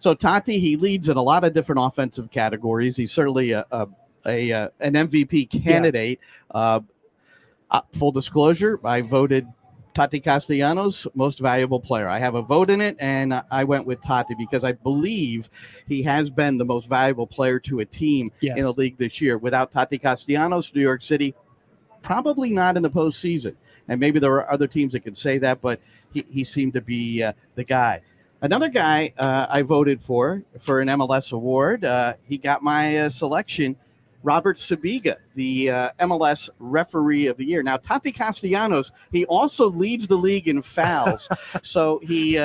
So Tati, he leads in a lot of different offensive categories. He's certainly an MVP candidate. Full disclosure, I voted Tati Castellanos most valuable player. I have a vote in it, and I went with Tati because I believe he has been the most valuable player to a team in the league this year. Without Tati Castellanos, New York City probably not in the postseason. And maybe there are other teams that could say that, but he seemed to be the guy. Another guy I voted for an MLS award, he got my selection, Robert Sibiga, the MLS Referee of the Year. Now, Tati Castellanos, he also leads the league in fouls, so he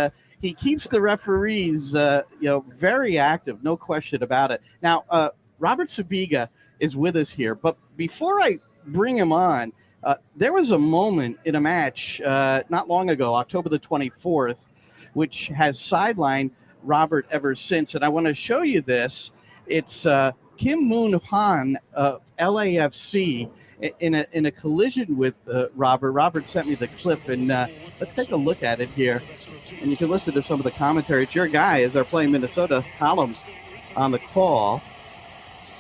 keeps the referees very active, no question about it. Now, Robert Sibiga is with us here, but before I bring him on, there was a moment in a match not long ago, October the 24th, which has sidelined Robert ever since. And I want to show you this. It's Kim Moon Han of LAFC in a collision with Robert. Robert sent me the clip, and let's take a look at it here. And you can listen to some of the commentary. It's your guy as our Playing Minnesota column on the call.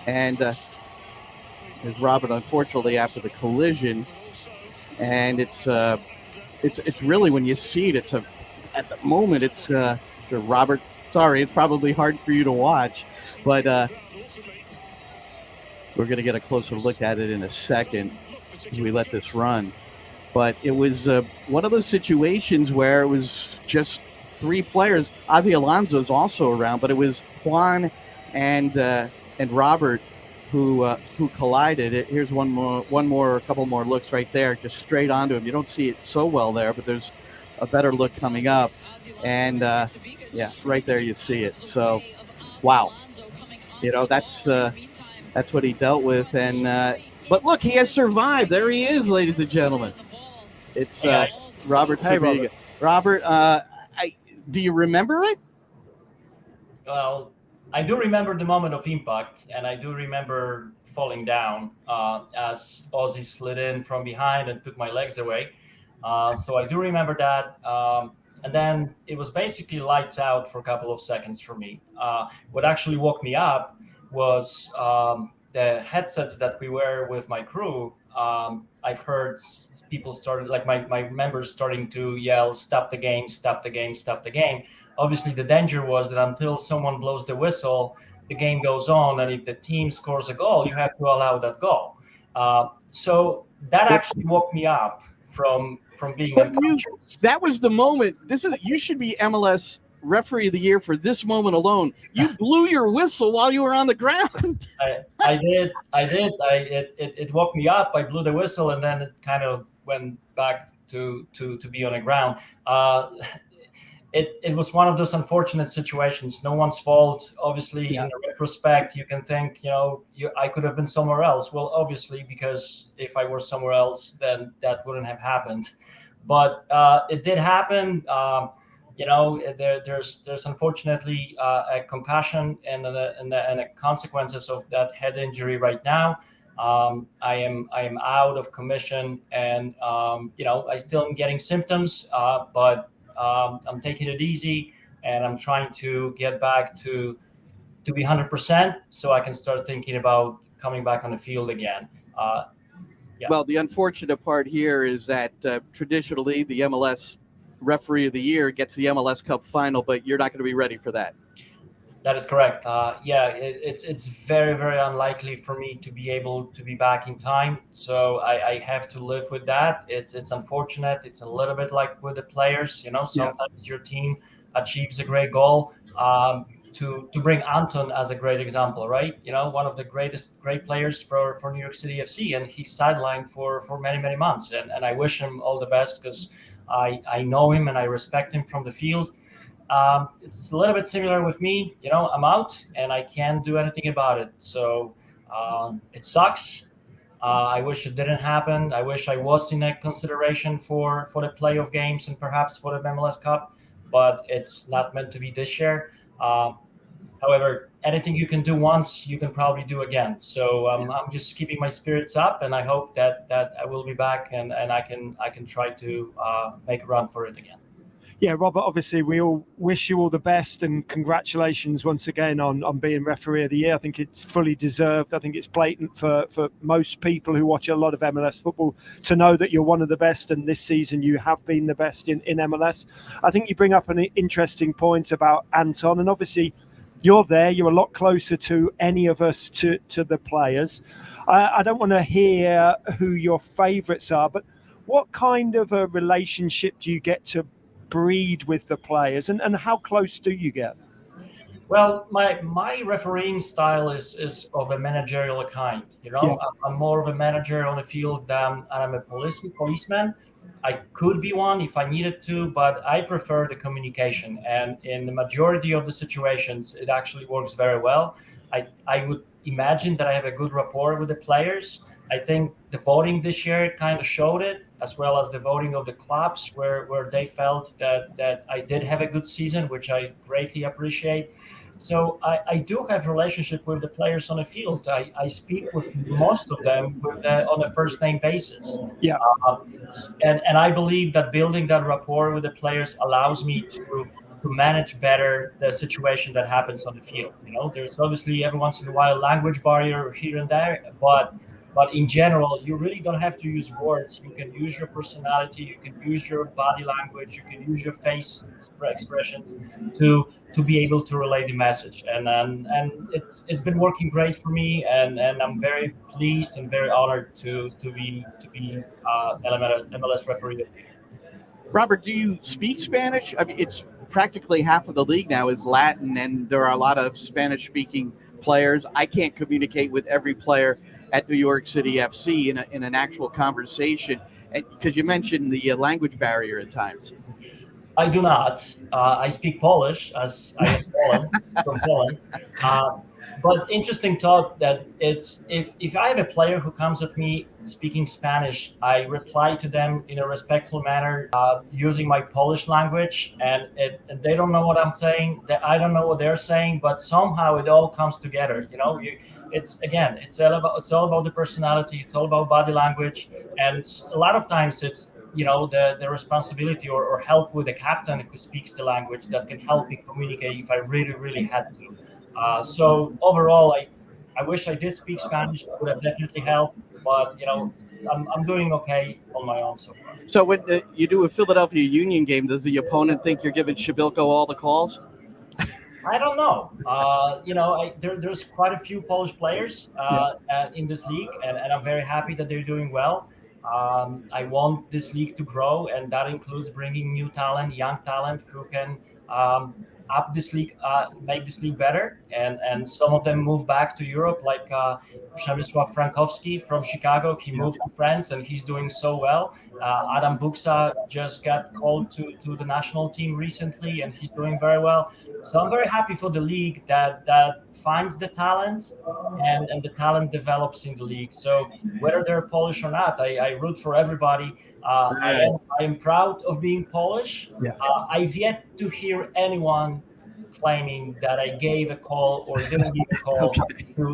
And there's Robert, unfortunately, after the collision. And it's really, when you see it, at the moment, it's Robert. Sorry, it's probably hard for you to watch, but we're going to get a closer look at it in a second as we let this run. But it was one of those situations where it was just three players. Ozzy Alonso's also around, but it was Juan and Robert who collided. Here's a couple more looks right there, just straight onto him. You don't see it so well there, but there's a better look coming up, and right there you see it. So, wow, that's what he dealt with, and but look, he has survived. There he is, ladies and gentlemen. It's Robert Sibiga. Robert, do you remember it? Well, I do remember the moment of impact, and I do remember falling down as Ozzy slid in from behind and took my legs away. So I do remember that. And then it was basically lights out for a couple of seconds for me. What actually woke me up was the headsets that we wear with my crew. I've heard people started, like my members starting to yell, "Stop the game, stop the game, stop the game." Obviously, the danger was that until someone blows the whistle, the game goes on. And if the team scores a goal, you have to allow that goal. So that actually woke me up from being unconscious. That was the moment. You should be MLS Referee of the Year for this moment alone. You blew your whistle while you were on the ground. I did. It woke me up. I blew the whistle, and then it kind of went back to be on the ground. It was one of those unfortunate situations. No one's fault. Obviously, in retrospect, you can think, I could have been somewhere else. Well, obviously, because if I were somewhere else, then that wouldn't have happened. But it did happen. There's unfortunately a concussion and the consequences of that head injury right now. I am out of commission, and I still am getting symptoms, but I'm taking it easy, and I'm trying to get back to be 100%, so I can start thinking about coming back on the field again. Well, the unfortunate part here is that traditionally the MLS Referee of the Year gets the MLS Cup final, but you're not going to be ready for that. That is correct. It's very, very unlikely for me to be able to be back in time. So I have to live with that. It's unfortunate. It's a little bit like with the players. Sometimes your team achieves a great goal. To bring Anton as a great example, right? One of the great players for New York City FC, and he's sidelined for many, many months. And I wish him all the best because I know him and I respect him from the field. It's a little bit similar with me. I'm out and I can't do anything about it. So it sucks. I wish it didn't happen. I wish I was in a consideration for the playoff games and perhaps for the MLS Cup, but it's not meant to be this year. However, anything you can do once, you can probably do again. So I'm just keeping my spirits up, and I hope that I will be back and I can try to make a run for it again. Yeah, Robert, obviously we all wish you all the best and congratulations once again on being referee of the year. I think it's fully deserved. I think it's blatant for most people who watch a lot of MLS football to know that you're one of the best, and this season you have been the best in MLS. I think you bring up an interesting point about Anton, and obviously you're there. You're a lot closer to any of us to the players. I don't want to hear who your favourites are, but what kind of a relationship do you get to breed with the players, and how close do you get? Well, my refereeing style is of a managerial kind. I'm more of a manager on the field than I'm a policeman. I could be one if I needed to, but I prefer the communication. And in the majority of the situations, it actually works very well. I would imagine that I have a good rapport with the players. I think the voting this year kind of showed it, as well as the voting of the clubs where they felt that I did have a good season, which I greatly appreciate. So I do have a relationship with the players on the field. I speak with most of them on a first name basis. Yeah. And I believe that building that rapport with the players allows me to manage better the situation that happens on the field. There's obviously every once in a while language barrier here and there, but in general, you really don't have to use words. You can use your personality, you can use your body language, you can use your face expressions to be able to relay the message. And it's been working great for me, and I'm very pleased and very honored to be MLS referee of the year. Robert, do you speak Spanish? I mean, it's practically half of the league now is Latin, and there are a lot of Spanish-speaking players. I can't communicate with every player at New York City FC in an actual conversation, because you mentioned the language barrier at times. I do not. I speak Polish, as I am from Poland. But interesting thought that it's if I have a player who comes at me speaking Spanish, I reply to them in a respectful manner using my Polish language, and they don't know what I'm saying. That I don't know what they're saying, but somehow it all comes together. It's all about the personality. It's all about body language, and a lot of times it's the responsibility or help with the captain who speaks the language that can help me communicate if I really had to. So overall, I wish I did speak Spanish. It would have definitely helped, but I'm doing okay on my own so far. So when you do a Philadelphia Union game, does the opponent think you're giving Shabilko all the calls? I don't know. There's quite a few Polish players in this league, and I'm very happy that they're doing well. I want this league to grow, and that includes bringing new talent, young talent who can up this league, make this league better. And some of them move back to Europe, like Przemysław Frankowski from Chicago. He moved to France, and he's doing so well. Adam Buksa just got called to the national team recently, and he's doing very well. So I'm very happy for the league that finds the talent, and the talent develops in the league. So whether they're Polish or not, I root for everybody. I am proud of being Polish. Yeah. I've yet to hear anyone claiming that I gave a call or didn't give a call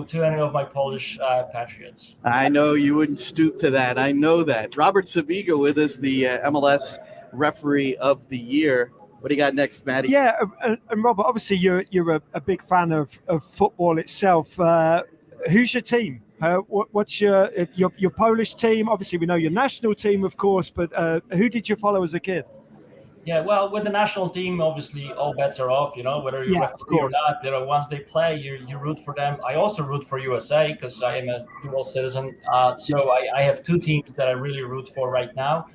to any of my Polish patriots. I know you wouldn't stoop to that. I know that. Robert Sibiga with us, the MLS Referee of the Year. What do you got next, Matty? Yeah, and Robert, obviously you're a big fan of football itself. Who's your team? What's your Polish team? Obviously, we know your national team, of course, but who did you follow as a kid? Yeah, well, with the national team, obviously all bets are off. Whether you're referee or not. Once they play, you root for them. I also root for USA because I am a dual citizen. So I have two teams that I really root for right now.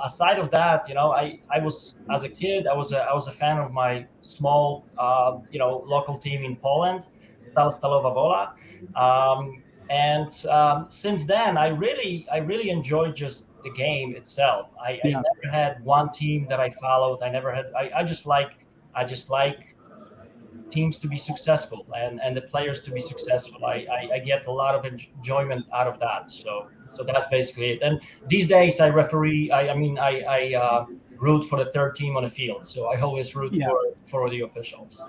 Aside of that, I was, as a kid, I was a fan of my small, local team in Poland, Stalowa Wola. And since then, I really enjoyed just the game itself. I never had one team that I followed. I just like teams to be successful and the players to be successful. I get a lot of enjoyment out of that. So that's basically it. And these days I referee. I root for the third team on the field. So I always root for the officials.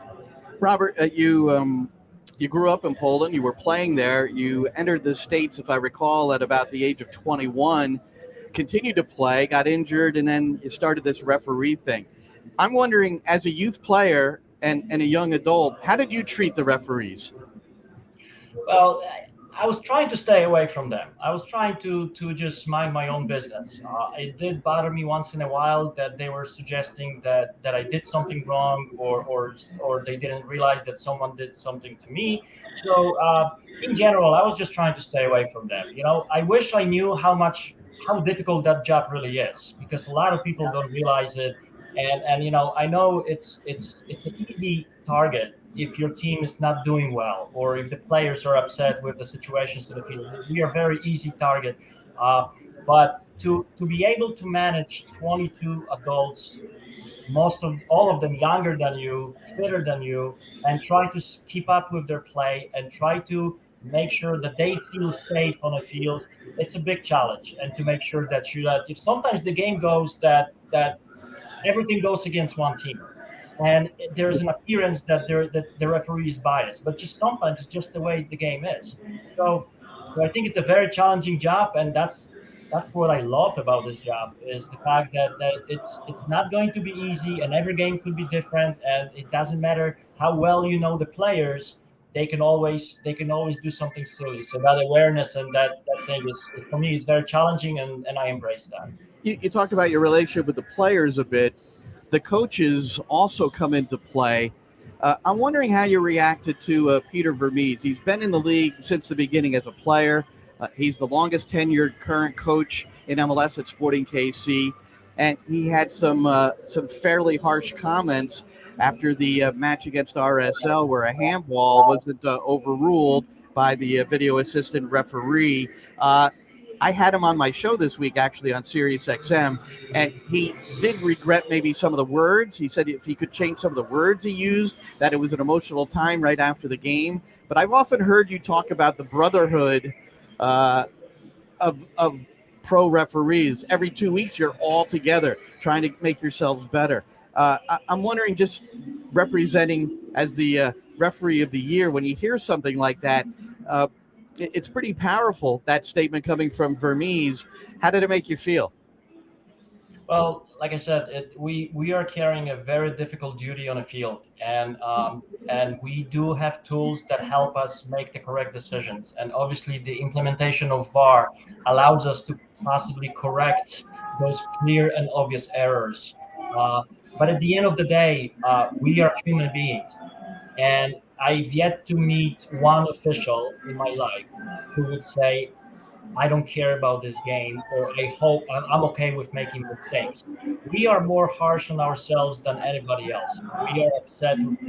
Robert, you grew up in Poland. You were playing there. You entered the States, if I recall, at about the age of 21. Continued to play, got injured, and then you started this referee thing. I'm wondering, as a youth player and a young adult, how did you treat the referees? Well, I was trying to stay away from them. I was trying to just mind my own business. It did bother me once in a while that they were suggesting that I did something wrong, or they didn't realize that someone did something to me. So in general, I was just trying to stay away from them. I wish I knew how difficult that job really is, because a lot of people don't realize it. And I know it's an easy target if your team is not doing well, or if the players are upset with the situations in the field. We are very easy target. But to be able to manage 22 adults, most of all of them younger than you, fitter than you, and try to keep up with their play and try to make sure that they feel safe on a field, it's a big challenge. And to make sure that if sometimes the game goes that everything goes against one team, and there's an appearance that the referee is biased, but just sometimes it's just the way the game is. So I think it's a very challenging job, and that's what I love about this job, is the fact that it's not going to be easy, and every game could be different, and it doesn't matter how well you know the players. They can always do something silly. So that awareness and that thing is, for me, it's very challenging, and I embrace that. You talked about your relationship with the players a bit. The coaches also come into play. I'm wondering how you reacted to Peter Vermes. He's been in the league since the beginning as a player. He's the longest tenured current coach in MLS at Sporting KC, and he had some fairly harsh comments after the match against RSL, where a handball wasn't overruled by the video assistant referee. I had him on my show this week, actually, on Sirius XM, and he did regret maybe some of the words. He said if he could change some of the words he used, that it was an emotional time right after the game. But I've often heard you talk about the brotherhood of pro referees. Every 2 weeks, you're all together trying to make yourselves better. I'm wondering, just representing as the referee of the year, when you hear something like that, it's pretty powerful, that statement coming from Vermes. How did it make you feel? Well, like I said, we are carrying a very difficult duty on a field, and we do have tools that help us make the correct decisions. And obviously, the implementation of VAR allows us to possibly correct those clear and obvious errors. Uh, but at the end of the day, we are human beings, and I've yet to meet one official in my life who would say, I don't care about this game, or I hope I'm okay with making mistakes. We are more harsh on ourselves than anybody else. We are upset with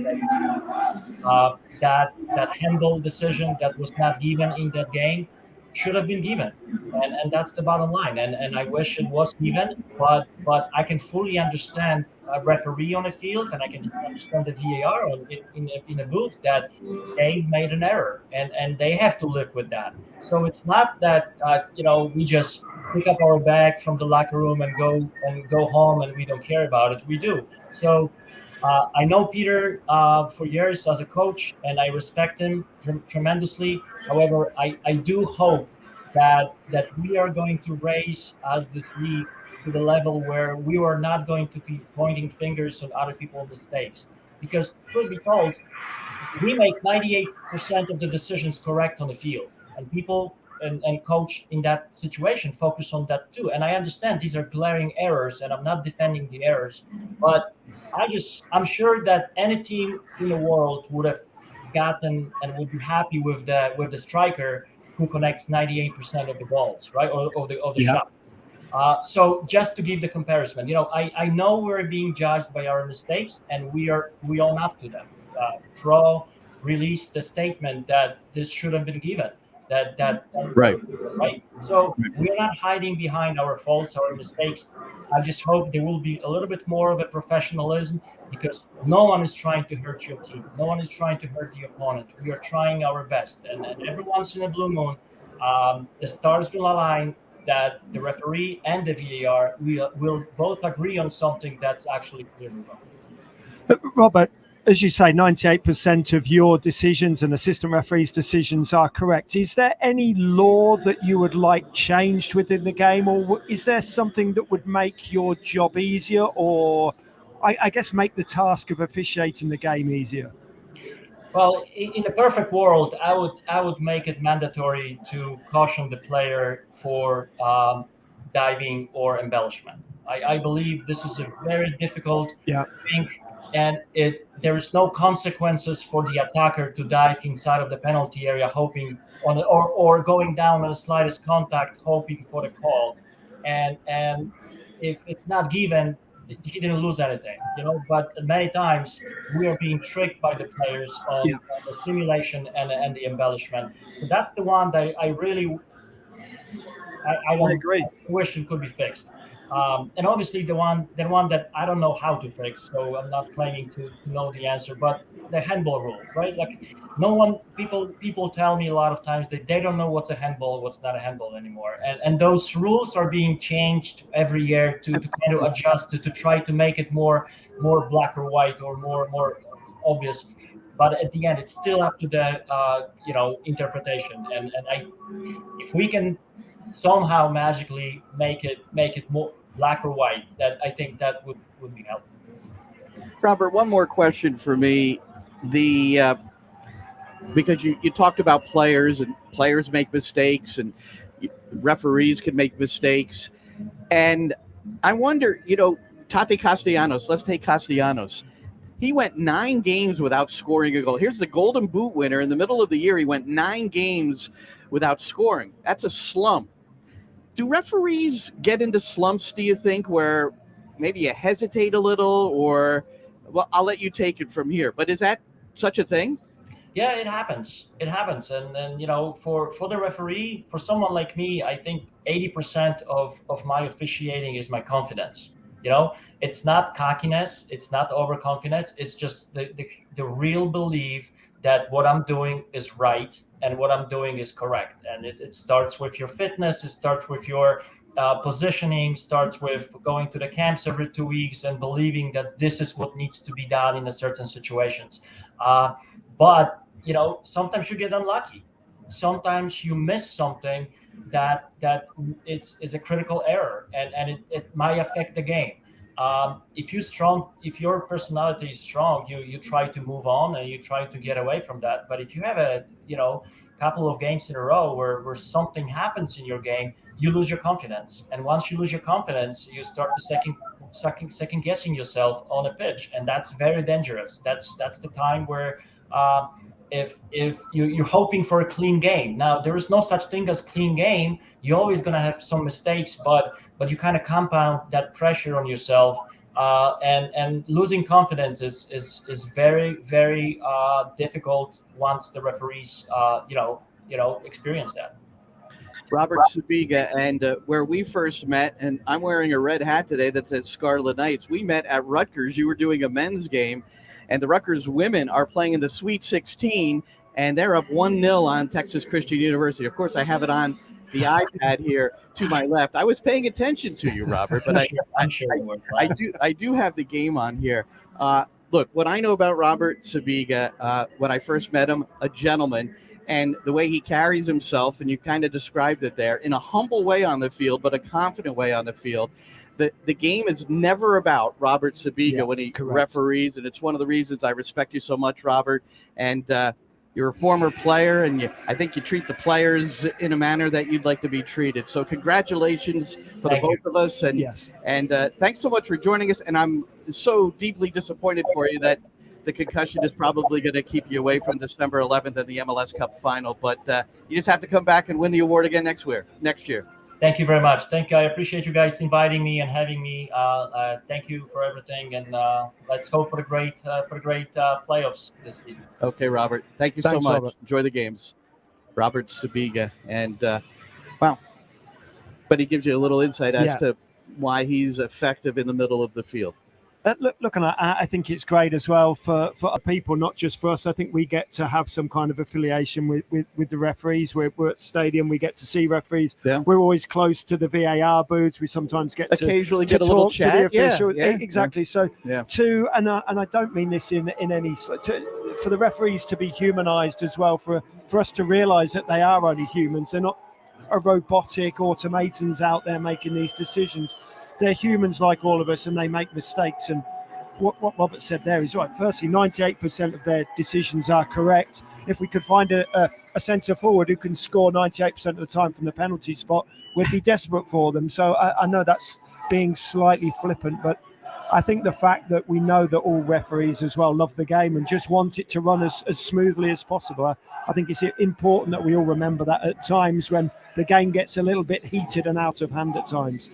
that handball decision that was not given in that game should have been given, and that's the bottom line. And I wish it was given, but I can fully understand a referee on a field, and I can understand the VAR in a booth, that they've made an error, and they have to live with that. So it's not that we just pick up our bag from the locker room and go home, and we don't care about it. We do. So I know Peter for years as a coach, and I respect him tremendously. However, I do hope that we are going to raise as this league to the level where we are not going to be pointing fingers on other people's mistakes. Because truth be told, we make 98% of the decisions correct on the field, and people and coach in that situation focus on that too. And I understand these are glaring errors, and I'm not defending the errors, but I'm sure that any team in the world would have gotten and would be happy with the striker who connects 98% of the balls, right, or of the Yeah. shot. So just to give the comparison, I know we're being judged by our mistakes, and we own up to them. Pro released the statement that this should have been given. That Right. right. So we're not hiding behind our faults, our mistakes. I just hope there will be a little bit more of a professionalism, because no one is trying to hurt your team. No one is trying to hurt the opponent. We are trying our best, and every once in a blue moon, the stars will align, that the referee and the VAR will both agree on something that's actually clearly wrong. Robert, as you say, 98% of your decisions and assistant referees' decisions are correct. Is there any law that you would like changed within the game, or is there something that would make your job easier, or I guess, make the task of officiating the game easier? Well, in a perfect world, I would make it mandatory to caution the player for diving or embellishment. I believe this is a very difficult Yeah. thing, and there is no consequences for the attacker to dive inside of the penalty area, hoping on or going down on the slightest contact, hoping for the call, and if it's not given, he didn't lose anything, But many times we are being tricked by the players on the simulation and the embellishment. So that's the one that I really I I don't agree. wish it could be fixed. And obviously the one that I don't know how to fix, so I'm not claiming to know the answer, but the handball rule, right? Like no one people tell me a lot of times that they don't know what's a handball, what's not a handball anymore. And those rules are being changed every year to kind of adjust to try to make it more black or white or more obvious. But at the end, it's still up to the interpretation. And if we can somehow magically make it more black or white, that I think that would be helpful. Robert, one more question for me. Because you talked about players, and players make mistakes, and referees can make mistakes. And I wonder, Tati Castellanos, let's take Castellanos. He went 9 games without scoring a goal. Here's the Golden Boot winner. In the middle of the year, he went 9 games without scoring. That's a slump. Do referees get into slumps, do you think, where maybe you hesitate a little, or, well, I'll let you take it from here. But is that such a thing? Yeah, it happens. It happens, and for the referee, for someone like me, I think 80% of my officiating is my confidence. It's not cockiness, it's not overconfidence. It's just the real belief that what I'm doing is right and what I'm doing is correct. And it starts with your fitness. It starts with your positioning. Starts with going to the camps every 2 weeks and believing that this is what needs to be done in a certain situations. But sometimes you get unlucky. Sometimes you miss something that is a critical error, and it might affect the game. If your personality is strong, you try to move on and you try to get away from that. But if you have a couple of games in a row where something happens in your game, you lose your confidence. And once you lose your confidence, you start to second guessing yourself on a pitch, and that's very dangerous. That's the time where if you're hoping for a clean game. Now, there is no such thing as clean game. You're always going to have some mistakes, but you kind of compound that pressure on yourself, and losing confidence is very, very difficult once the referees experience that. Robert Sibiga, and where we first met, and I'm wearing a red hat today that says Scarlet Knights. We met at Rutgers. You were doing a men's game, and the Rutgers women are playing in the Sweet 16, and they're up 1-0 on Texas Christian University. Of course, I have it on the iPad here to my left. I was paying attention to you, Robert, but I do have the game on here. Look, what I know about Robert Sibiga, when I first met him, a gentleman, and the way he carries himself, and you kind of described it there, in a humble way on the field, but a confident way on the field. The game is never about Robert Sibiga when he referees, and it's one of the reasons I respect you so much, Robert. And you're a former player, and I think you treat the players in a manner that you'd like to be treated. So congratulations for the both of us, and thanks so much for joining us. And I'm so deeply disappointed for you that the concussion is probably going to keep you away from December 11th and the MLS Cup final. But you just have to come back and win the award again next year. Thank you very much. Thank you. I appreciate you guys inviting me and having me. Thank you for everything, and let's hope for the great playoffs this season. Okay, Robert. Thank you so much. Robert. Enjoy the games. Robert Sibiga, and wow, but he gives you a little insight as to why he's effective in the middle of the field. Looking at, I think it's great as well for people, not just for us. I think we get to have some kind of affiliation with the referees. We're at stadium. We get to see referees. Yeah. We're always close to the VAR booths. We sometimes get occasionally to get a little chat. To the official. Yeah. Exactly. So and I don't mean this in any for the referees to be humanized as well. For us to realize that they are only humans. They're not a robotic automatons out there making these decisions. They're humans like all of us, and they make mistakes. And what Robert said there is right. Firstly, 98% of their decisions are correct. If we could find a centre forward who can score 98% of the time from the penalty spot, we'd be desperate for them. So I know that's being slightly flippant, but I think the fact that we know that all referees as well love the game and just want it to run as smoothly as possible, I think it's important that we all remember that at times when the game gets a little bit heated and out of hand at times.